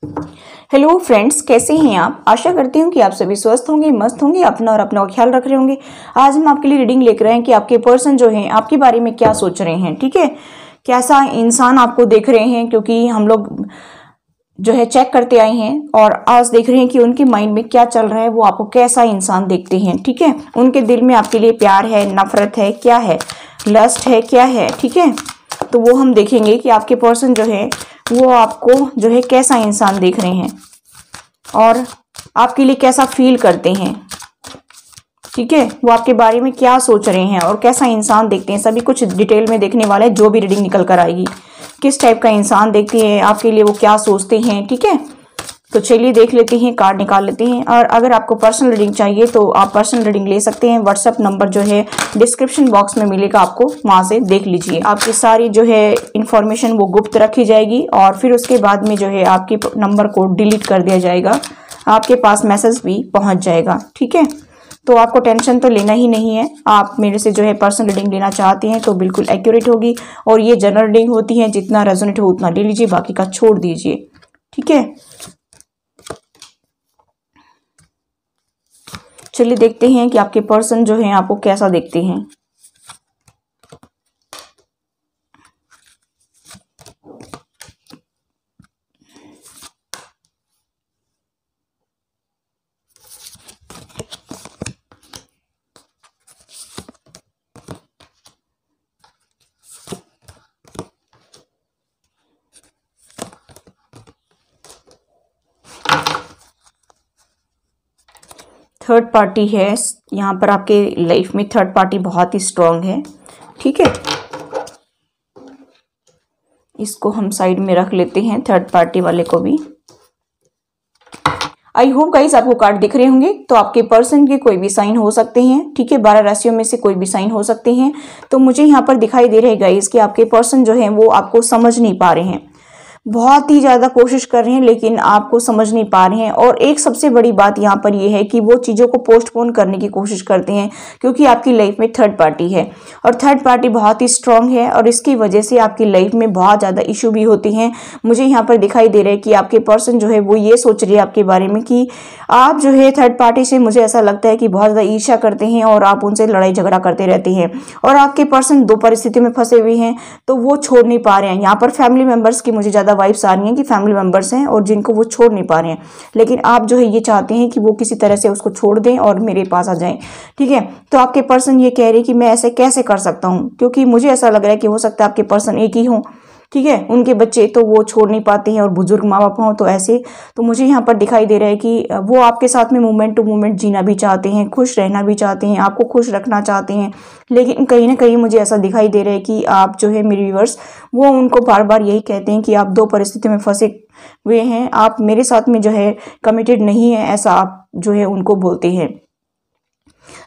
Hello friends, कैसे हैं आप। आशा करती हूँ कि आप सभी स्वस्थ होंगे, मस्त होंगे, अपना और अपना ख्याल रख रहे होंगे। आज हम आपके लिए रीडिंग लेकर आए हैं कि आपके पर्सन जो हैं आपके बारे में क्या सोच रहे हैं। ठीक है, कैसा इंसान आपको देख रहे हैं, क्योंकि हम लोग जो है चेक करते आए हैं और आज देख रहे हैं कि उनके माइंड में क्या चल रहा है, वो आपको कैसा इंसान देखते हैं। ठीक है, उनके दिल में आपके लिए प्यार है, नफरत है, क्या है, लस्ट है, क्या है। ठीक है, तो वो हम देखेंगे कि आपके पर्सन जो है वो आपको जो है कैसा इंसान देख रहे हैं और आपके लिए कैसा फील करते हैं। ठीक है, वो आपके बारे में क्या सोच रहे हैं और कैसा इंसान देखते हैं, सभी कुछ डिटेल में देखने वाले हैं। जो भी रीडिंग निकल कर आएगी, किस टाइप का इंसान देखते हैं, आपके लिए वो क्या सोचते हैं। ठीक है, तो चलिए देख लेते हैं, कार्ड निकाल लेते हैं। और अगर आपको पर्सनल रीडिंग चाहिए तो आप पर्सनल रीडिंग ले सकते हैं। व्हाट्सएप नंबर जो है डिस्क्रिप्शन बॉक्स में मिलेगा, आपको वहां से देख लीजिए। आपकी सारी जो है इंफॉर्मेशन वो गुप्त रखी जाएगी और फिर उसके बाद में जो है आपके नंबर को डिलीट कर दिया जाएगा, आपके पास मैसेज भी पहुंच जाएगा। ठीक है, तो आपको टेंशन तो लेना ही नहीं है। आप मेरे से जो है पर्सनल रीडिंग लेना चाहते हैं तो बिल्कुल एक्यूरेट होगी और ये जनरल रीडिंग होती है, जितना रेजोनेट हो उतना ले लीजिए, बाकी का छोड़ दीजिए। ठीक है, चलिए देखते हैं कि आपके पर्सन जो है आपको कैसा देखते हैं। थर्ड पार्टी है यहाँ पर आपके लाइफ में। थर्ड पार्टी बहुत ही स्ट्रांग है। ठीक है, इसको हम साइड में रख लेते हैं, थर्ड पार्टी वाले को भी। आई होप गाइस आपको कार्ड दिख रहे होंगे। तो आपके पर्सन के कोई भी साइन हो सकते हैं। ठीक है, 12 राशियों में से कोई भी साइन हो सकते हैं। तो मुझे यहाँ पर दिखाई दे रहे हैं गाइस कि आपके पर्सन जो है वो आपको समझ नहीं पा रहे हैं, बहुत ही ज्यादा कोशिश कर रहे हैं लेकिन आपको समझ नहीं पा रहे हैं। और एक सबसे बड़ी बात यहाँ पर यह है कि वो चीज़ों को पोस्टपोन करने की कोशिश करते हैं, क्योंकि आपकी लाइफ में थर्ड पार्टी है और थर्ड पार्टी बहुत ही स्ट्रांग है और इसकी वजह से आपकी लाइफ में बहुत ज़्यादा इशू भी होती हैं। मुझे यहाँ पर दिखाई दे रहा है कि आपके पर्सन जो है वो ये सोच रहे हैं आपके बारे में कि आप जो है थर्ड पार्टी से, मुझे ऐसा लगता है कि बहुत ज़्यादा ईर्ष्या करते हैं और आप उनसे लड़ाई झगड़ा करते रहते हैं। और आपके पर्सन दो परिस्थितियों में फंसे हुए हैं तो वो छोड़ नहीं पा रहे हैं। यहाँ पर फैमिली मेंबर्स की मुझे ज़्यादा वाइब्स आ रही हैं कि फैमिली मेंबर्स हैं और जिनको वो छोड़ नहीं पा रहे हैं, लेकिन आप जो है ये चाहते हैं कि वो किसी तरह से उसको छोड़ दें और मेरे पास आ जाएं। ठीक है, तो आपके पर्सन ये कह रहे हैं कि मैं ऐसे कैसे कर सकता हूँ, क्योंकि मुझे ऐसा लग रहा है कि हो सकता है आपके पर्सन एक ही हों। ठीक है, उनके बच्चे तो वो छोड़ नहीं पाते हैं और बुजुर्ग माँ बाप हों तो ऐसे। तो मुझे यहाँ पर दिखाई दे रहा है कि वो आपके साथ में मोमेंट टू मोमेंट जीना भी चाहते हैं, खुश रहना भी चाहते हैं, आपको खुश रखना चाहते हैं। लेकिन कहीं ना कहीं मुझे ऐसा दिखाई दे रहा है कि आप जो है मेरे व्यूअर्स, वो उनको बार बार यही कहते हैं कि आप दो परिस्थितियों में फंसे हुए हैं, आप मेरे साथ में जो है कमिटेड नहीं है, ऐसा आप जो है उनको बोलते हैं।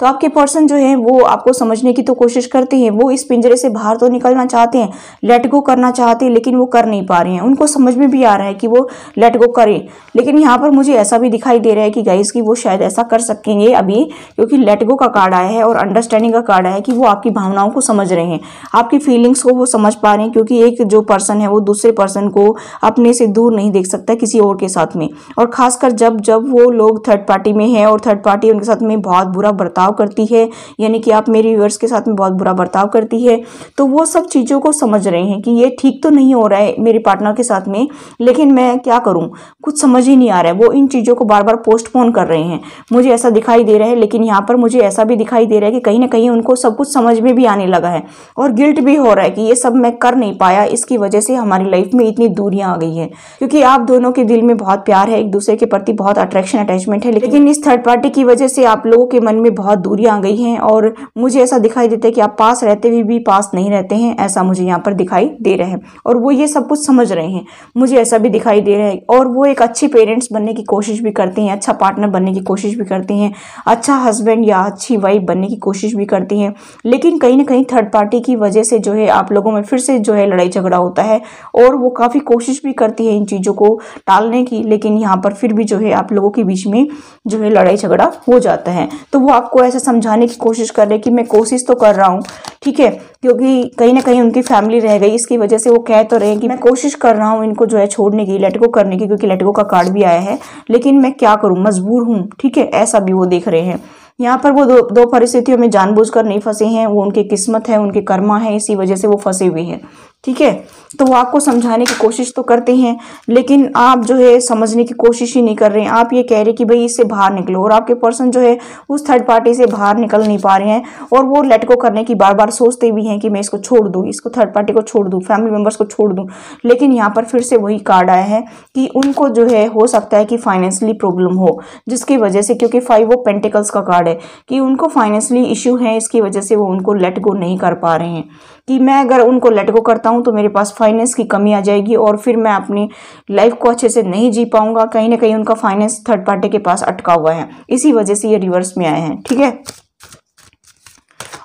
तो आपके पर्सन जो है वो आपको समझने की तो कोशिश करते हैं, वो इस पिंजरे से बाहर तो निकलना चाहते हैं, लेट गो करना चाहते हैं, लेकिन वो कर नहीं पा रहे हैं। उनको समझ में भी आ रहा है कि वो लेट गो करें, लेकिन यहाँ पर मुझे ऐसा भी दिखाई दे रहा है कि गाइस कि वो शायद ऐसा कर सकेंगे अभी, क्योंकि लेट गो का कार्ड आया है और अंडरस्टैंडिंग का कार्ड आया है कि वो आपकी भावनाओं को समझ रहे हैं, आपकी फीलिंग्स को वो समझ पा रहे हैं। क्योंकि एक जो पर्सन है वो दूसरे पर्सन को अपने से दूर नहीं देख सकता किसी और के साथ में, और खासकर जब जब वो लोग थर्ड पार्टी में है और थर्ड पार्टी उनके साथ में बहुत बुरा बर्ताव करती है, यानी कि आप मेरे व्यूअर्स के साथ में बहुत बुरा बर्ताव करती है, तो वो सब चीज़ों को समझ रहे हैं कि ये ठीक तो नहीं हो रहा है मेरे पार्टनर के साथ में, लेकिन मैं क्या करूं, कुछ समझ ही नहीं आ रहा है। वो इन चीज़ों को बार बार पोस्टपोन कर रहे हैं, मुझे ऐसा दिखाई दे रहा है। लेकिन यहाँ पर मुझे ऐसा भी दिखाई दे रहा है कि कहीं ना कहीं उनको सब कुछ समझ में भी आने लगा है और गिल्ट भी हो रहा है कि ये सब मैं कर नहीं पाया, इसकी वजह से हमारी लाइफ में इतनी दूरियां आ गई है। क्योंकि आप दोनों के दिल में बहुत प्यार है, एक दूसरे के प्रति बहुत अट्रैक्शन अटैचमेंट है, लेकिन इस थर्ड पार्टी की वजह से आप लोगों के मन में बहुत दूरियां आ गई हैं और मुझे ऐसा दिखाई देता है कि आप पास रहते हुए भी पास नहीं रहते हैं, ऐसा मुझे यहाँ पर दिखाई दे रहा है। और वो ये सब कुछ समझ रहे हैं, मुझे ऐसा भी दिखाई दे रहा है। और वो एक अच्छे पेरेंट्स बनने की कोशिश भी करते हैं, अच्छा पार्टनर बनने की कोशिश भी करते हैं, अच्छा हस्बैंड या अच्छी वाइफ बनने की कोशिश भी करते हैं। लेकिन कहीं ना कहीं थर्ड पार्टी की वजह से जो है आप लोगों में फिर से जो है लड़ाई झगड़ा होता है और वो काफ़ी कोशिश भी करती है इन चीज़ों को टालने की, लेकिन यहाँ पर फिर भी जो है आप लोगों के बीच में जो है लड़ाई झगड़ा हो जाता है। तो वो आपको ऐसा समझाने की कोशिश कर रहे हैं कि मैं कोशिश तो कर रहा हूँ, ठीक है, क्योंकि कहीं ना कहीं उनकी फैमिली रह गई, इसकी वजह से वो कह तो रहे हैं कि मैं कोशिश कर रहा हूँ इनको जो है छोड़ने की, लेट गो करने की, क्योंकि लेट गो का कार्ड भी आया है, लेकिन मैं क्या करूँ, मजबूर हूँ, ठीक है, ऐसा भी वो देख रहे हैं। यहाँ पर वो दो परिस्थितियों में जानबूझकर नहीं फंसे हैं, वो उनकी किस्मत है, उनके कर्मा है, इसी वजह से वो फंसे हुए हैं, ठीक है। तो वो आपको समझाने की कोशिश तो करते हैं, लेकिन आप जो है समझने की कोशिश ही नहीं कर रहे हैं। आप ये कह रहे कि भाई इससे बाहर निकलो, और आपके पर्सन जो है उस थर्ड पार्टी से बाहर निकल नहीं पा रहे हैं, और वो लेट गो करने की बार बार सोचते भी हैं कि मैं इसको छोड़ दूँ, इसको थर्ड पार्टी को छोड़ दूँ, फैमिली मेम्बर्स को छोड़ दूँ। लेकिन यहाँ पर फिर से वही कार्ड आया है कि उनको जो है हो सकता है कि फाइनेंशियली प्रॉब्लम हो, जिसकी वजह से, क्योंकि 5 ऑफ पेंटिकल्स का कार्ड है कि उनको फाइनेंशियली इश्यू है, इसकी वजह से वो उनको लेट गो नहीं कर पा रहे हैं कि मैं अगर उनको लेट गो करता हूं तो मेरे पास फाइनेंस की कमी आ जाएगी और फिर मैं अपनी लाइफ को अच्छे से नहीं जी पाऊंगा। कहीं ना कहीं उनका फाइनेंस थर्ड पार्टी के पास अटका हुआ है, इसी वजह से ये रिवर्स में आए हैं, ठीक है।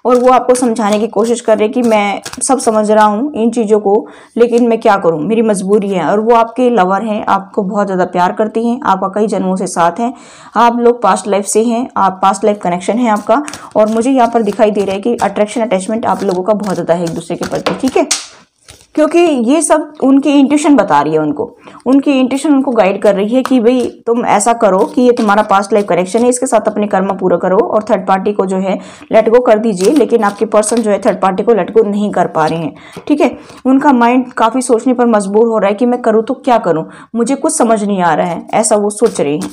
और वो आपको समझाने की कोशिश कर रहे हैं कि मैं सब समझ रहा हूँ इन चीज़ों को, लेकिन मैं क्या करूँ, मेरी मजबूरी है। और वो आपके लवर हैं, आपको बहुत ज़्यादा प्यार करते हैं, आपका कई जन्मों से साथ हैं, आप लोग पास्ट लाइफ से हैं, आप पास्ट लाइफ कनेक्शन है आपका। और मुझे यहाँ पर दिखाई दे रहा है कि अट्रैक्शन अटैचमेंट आप लोगों का बहुत ज़्यादा है एक दूसरे के प्रति, ठीक है, क्योंकि ये सब उनकी इंट्यूशन बता रही है उनको, उनकी इंट्यूशन उनको गाइड कर रही है कि भाई तुम ऐसा करो कि ये तुम्हारा पास्ट लाइफ कनेक्शन है, इसके साथ अपने कर्म पूरा करो और थर्ड पार्टी को जो है लेट गो कर दीजिए। लेकिन आपके पर्सन जो है थर्ड पार्टी को लेट गो नहीं कर पा रहे हैं, ठीक है। उनका माइंड काफ़ी सोचने पर मजबूर हो रहा है कि मैं करूँ तो क्या करूँ, मुझे कुछ समझ नहीं आ रहा है, ऐसा वो सोच रहे हैं।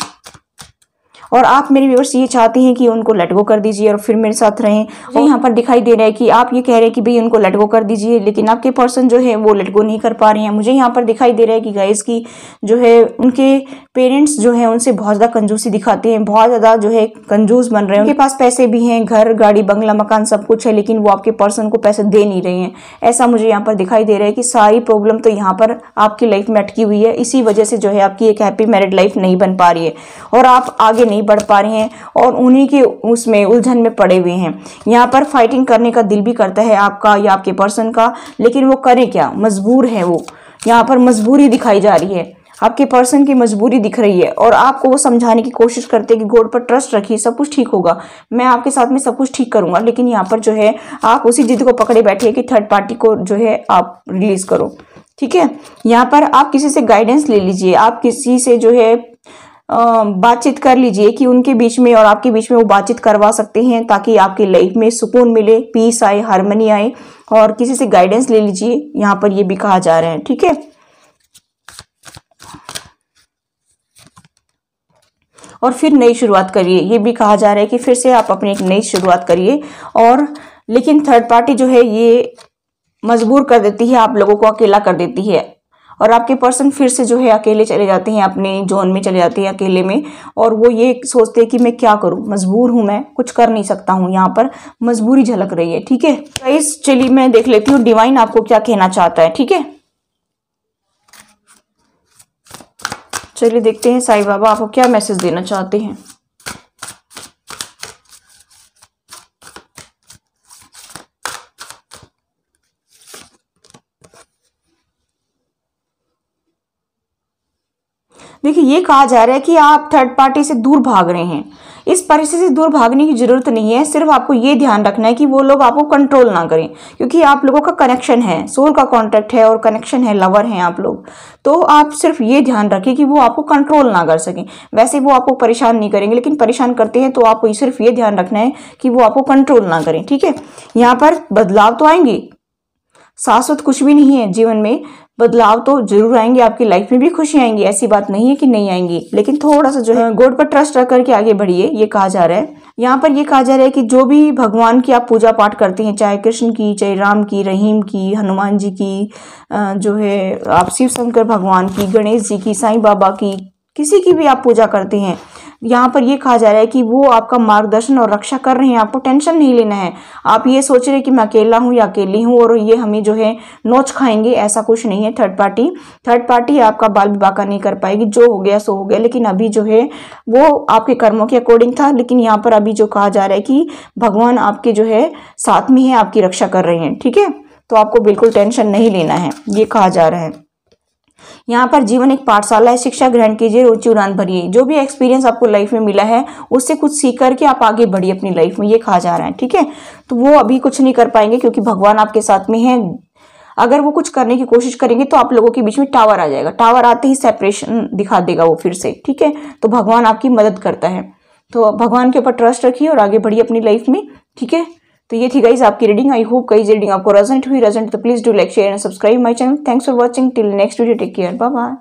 और आप मेरे व्यूअर्स ये चाहते हैं कि उनको लेट गो कर दीजिए और फिर मेरे साथ रहें। और यहाँ पर दिखाई दे रहा है कि आप ये कह रहे हैं कि भाई उनको लेट गो कर दीजिए, लेकिन आपके पर्सन जो है वो लेट गो नहीं कर पा रहे हैं। मुझे यहाँ पर दिखाई दे रहा है कि गाइस की जो है उनके पेरेंट्स जो है उनसे बहुत ज़्यादा कंजूसी दिखाते हैं, बहुत ज़्यादा जो है कंजूस बन रहे हैं। उनके पास पैसे भी हैं, घर गाड़ी बंगला मकान सब कुछ है, लेकिन वो आपके पर्सन को पैसे दे नहीं रहे हैं। ऐसा मुझे यहाँ पर दिखाई दे रहा है कि सारी प्रॉब्लम तो यहाँ पर आपकी लाइफ में अटकी हुई है, इसी वजह से जो है आपकी एक हैप्पी मैरिड लाइफ नहीं बन पा रही है और आप आगे नहीं बढ़ पा रहे हैं और उन्हीं के उसमें उलझन में पड़े हुए हैं। यहाँ पर फाइटिंग करने का दिल भी करता है आपका या आपके पर्सन का, लेकिन वो करें क्या, मजबूर है वो। यहाँ पर मजबूरी दिखाई जा रही है, आपके पर्सन की मजबूरी दिख रही है और आपको वो समझाने की कोशिश करते हैं कि गॉड पर ट्रस्ट रखिए, सब कुछ ठीक होगा, मैं आपके साथ में सब कुछ ठीक करूंगा। लेकिन यहाँ पर जो है आप उसी जिद को पकड़े बैठे हैं कि थर्ड पार्टी को जो है आप रिलीज करो, ठीक है। यहाँ पर आप किसी से गाइडेंस ले लीजिए, आप किसी से जो है बातचीत कर लीजिए कि उनके बीच में और आपके बीच में वो बातचीत करवा सकते हैं, ताकि आपकी लाइफ में सुकून मिले, पीस आए, हार्मनी आए। और किसी से गाइडेंस ले लीजिए, यहाँ पर ये भी कहा जा रहा है, ठीक है। और फिर नई शुरुआत करिए, ये भी कहा जा रहा है कि फिर से आप अपनी एक नई शुरुआत करिए। और लेकिन थर्ड पार्टी जो है ये मजबूर कर देती है, आप लोगों को अकेला कर देती है और आपके पर्सन फिर से जो है अकेले चले जाते हैं, अपने जोन में चले जाते हैं अकेले में। और वो ये सोचते हैं कि मैं क्या करूं, मजबूर हूं, मैं कुछ कर नहीं सकता हूं। यहाँ पर मजबूरी झलक रही है, ठीक है गाइस। चलिए मैं देख लेती हूँ डिवाइन आपको क्या कहना चाहता है, ठीक है। चलिए देखते हैं साईं बाबा आपको क्या मैसेज देना चाहते हैं। देखिए ये कहा जा रहा है कि आप थर्ड पार्टी से दूर भाग रहे हैं। इस परिस्थिति से दूर भागने की जरूरत नहीं है, सिर्फ आपको ये ध्यान रखना है कि वो लोग आपको कंट्रोल ना करें, क्योंकि आप लोगों का कनेक्शन है, सोल का कॉन्ट्रैक्ट है और कनेक्शन है, लवर हैं आप लोग। तो आप सिर्फ ये ध्यान रखें कि वो आपको कंट्रोल ना कर सकें। वैसे वो आपको परेशान नहीं करेंगे, लेकिन परेशान करते हैं तो आपको सिर्फ ये ध्यान रखना है कि वो आपको कंट्रोल ना करें, ठीक है। यहाँ पर बदलाव तो आएंगे, शाश्वत कुछ भी नहीं है जीवन में, बदलाव तो जरूर आएंगे, आपकी लाइफ में भी खुशी आएंगी, ऐसी बात नहीं है कि नहीं आएंगी। लेकिन थोड़ा सा जो है गॉड पर ट्रस्ट रख करके आगे बढ़िए, ये कहा जा रहा है। यहाँ पर ये कहा जा रहा है कि जो भी भगवान की आप पूजा पाठ करते हैं, चाहे कृष्ण की, चाहे राम की, रहीम की, हनुमान जी की, जो है आप शिव शंकर भगवान की, गणेश जी की, साईं बाबा की, किसी की भी आप पूजा करते हैं, यहाँ पर ये कहा जा रहा है कि वो आपका मार्गदर्शन और रक्षा कर रहे हैं, आपको टेंशन नहीं लेना है। आप ये सोच रहे हैं कि मैं अकेला हूँ या अकेली हूँ और ये हमें जो है नोच खाएंगे, ऐसा कुछ नहीं है। थर्ड पार्टी आपका बाल विवाह का नहीं कर पाएगी, जो हो गया सो हो गया। लेकिन अभी जो है वो आपके कर्मों के अकॉर्डिंग था, लेकिन यहाँ पर अभी जो कहा जा रहा है कि भगवान आपके जो है साथ में है, आपकी रक्षा कर रहे हैं, ठीक है। तो आपको बिल्कुल टेंशन नहीं लेना है, ये कहा जा रहा है। यहाँ पर जीवन एक पाठशाला है, शिक्षा ग्रहण कीजिए, ऊंची उड़ान भरिए। जो भी एक्सपीरियंस आपको लाइफ में मिला है उससे कुछ सीख करके आप आगे बढ़िए अपनी लाइफ में, ये कहा जा रहा है। ठीक है, तो वो अभी कुछ नहीं कर पाएंगे क्योंकि भगवान आपके साथ में है। अगर वो कुछ करने की कोशिश करेंगे तो आप लोगों के बीच में टावर आ जाएगा, टावर आते ही सेपरेशन दिखा देगा वो फिर से। ठीक है, तो भगवान आपकी मदद करता है, तो भगवान के ऊपर ट्रस्ट रखिए और आगे बढ़िए अपनी लाइफ में। ठीक है, तो ये थी गाइस आपकी reading. I hope guys reading आपको रेजोनेट हुई। रेजोनेट तो please do like share and subscribe my channel. Thanks for watching. Till next video, take care, bye bye.